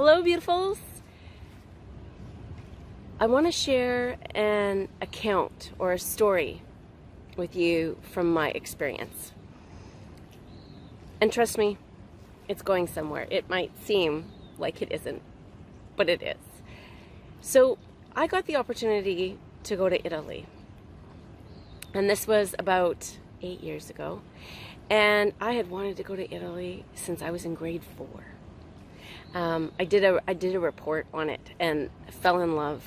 Hello, beautifuls. I want to share an account or a story with you from my experience. And trust me, it's going somewhere. It might seem like it isn't, but it is. So I got the opportunity to go to Italy. And this was about 8 years ago. And I had wanted to go to Italy since I was in grade 4. I did a report on it and fell in love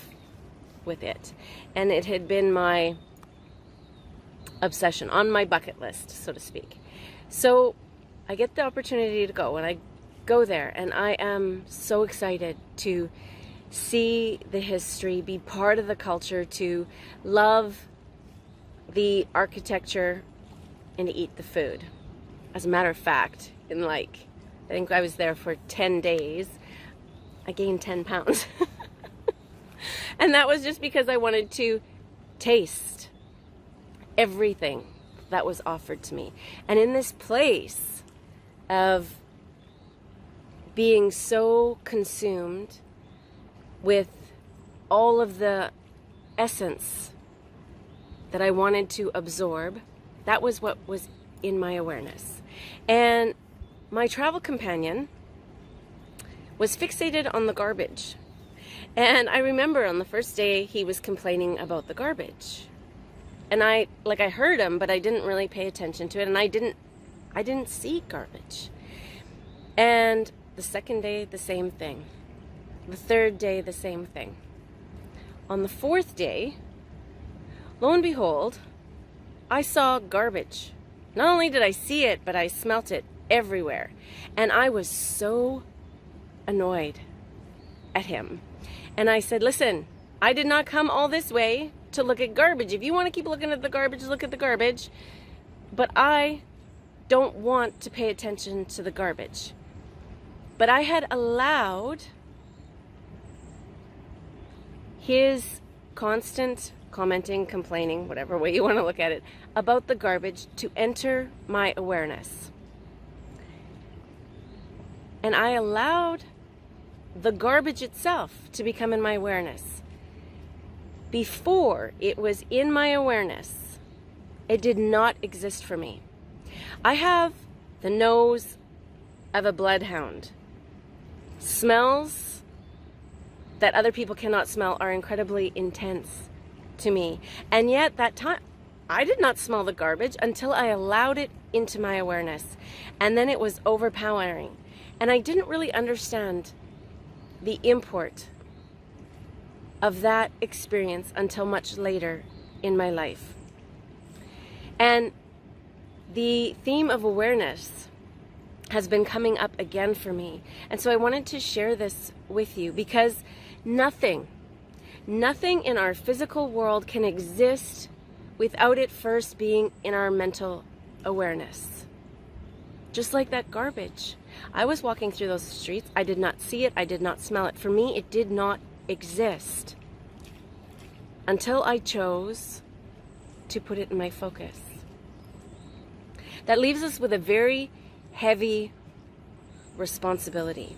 with it. And it had been my obsession, on my bucket list, so to speak. So I get the opportunity to go, and I go there, and I am so excited to see the history, be part of the culture, to love the architecture, and to eat the food. As a matter of fact, I think I was there for 10 days, I gained 10 pounds. And that was just because I wanted to taste everything that was offered to me. And in this place of being so consumed with all of the essence that I wanted to absorb, that was what was in my awareness. And my travel companion was fixated on the garbage. And I remember on the first day he was complaining about the garbage. And I heard him, but I didn't really pay attention to it, and I didn't see garbage. And the second day, the same thing. The third day, the same thing. On the fourth day, lo and behold, I saw garbage. Not only did I see it, but I smelt it everywhere. And I was so annoyed at him. And I said, listen, I did not come all this way to look at garbage. If you want to keep looking at the garbage, look at the garbage. But I don't want to pay attention to the garbage. But I had allowed his constant commenting, complaining, whatever way you want to look at it, about the garbage to enter my awareness. And I allowed the garbage itself to become in my awareness. Before it was in my awareness, it did not exist for me. I have the nose of a bloodhound. Smells that other people cannot smell are incredibly intense to me. And yet that time, I did not smell the garbage until I allowed it into my awareness. And then it was overpowering. And I didn't really understand the import of that experience until much later in my life. And the theme of awareness has been coming up again for me. And so I wanted to share this with you because nothing in our physical world can exist without it first being in our mental awareness. Just like that garbage. I was walking through those streets. I did not see it. I did not smell it. For me, it did not exist until I chose to put it in my focus. That leaves us with a very heavy responsibility.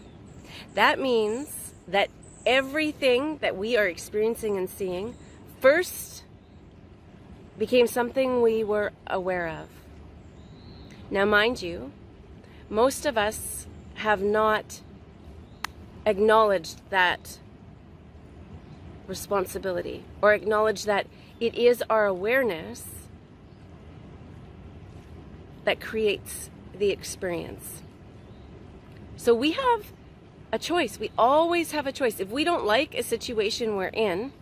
That means that everything that we are experiencing and seeing first became something we were aware of. Now, mind you, most of us have not acknowledged that responsibility or acknowledged that it is our awareness that creates the experience. So we have a choice. We always have a choice. If we don't like a situation we're in,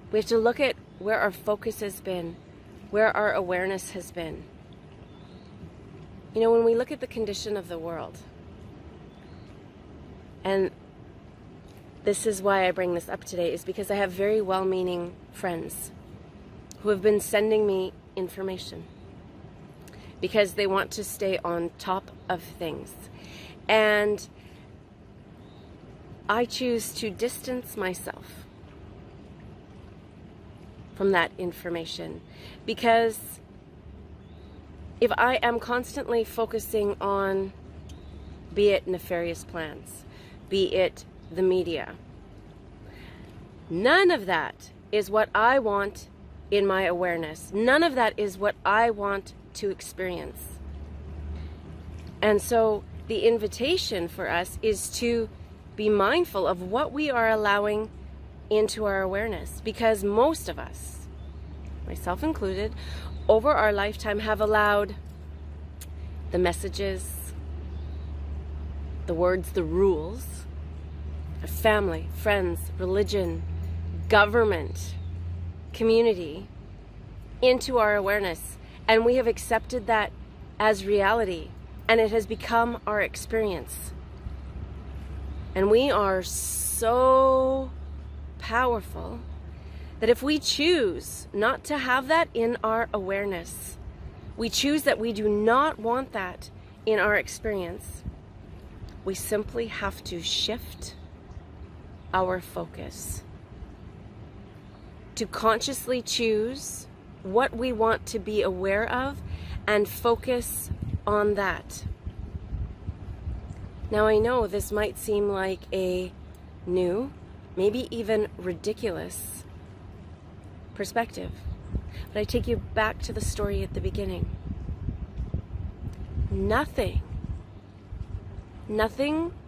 we have to look at where our focus has been, where our awareness has been. You know, when we look at the condition of the world, and this is why I bring this up today, is because I have very well-meaning friends who have been sending me information because they want to stay on top of things. And I choose to distance myself from that information because if I am constantly focusing on, be it nefarious plans, be it the media. None of that is what I want in my awareness. None of that is what I want to experience. And so the invitation for us is to be mindful of what we are allowing into our awareness, because most of us, myself included, over our lifetime have allowed the messages, the words, the rules of family, friends, religion, government, community into our awareness, and we have accepted that as reality, and it has become our experience. And we are so powerful that if we choose not to have that in our awareness, we choose that we do not want that in our experience, we simply have to shift our focus to consciously choose what we want to be aware of and focus on that. Now, I know this might seem like a new, maybe even ridiculous perspective, but I take you back to the story at the beginning. Nothing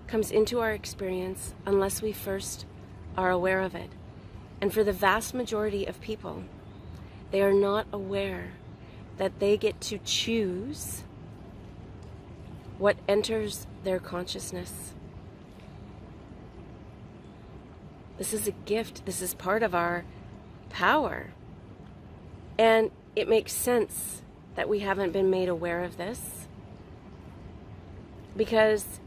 comes into our experience unless we first are aware of it. And for the vast majority of people, they are not aware that they get to choose what enters their consciousness. This is a gift. This is part of our power. And it makes sense that we haven't been made aware of this, because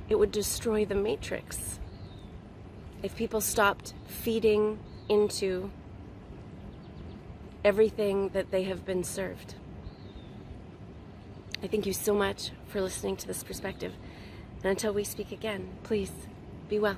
it would destroy the matrix if people stopped feeding into everything that they have been served. I thank you so much for listening to this perspective. And until we speak again, please be well.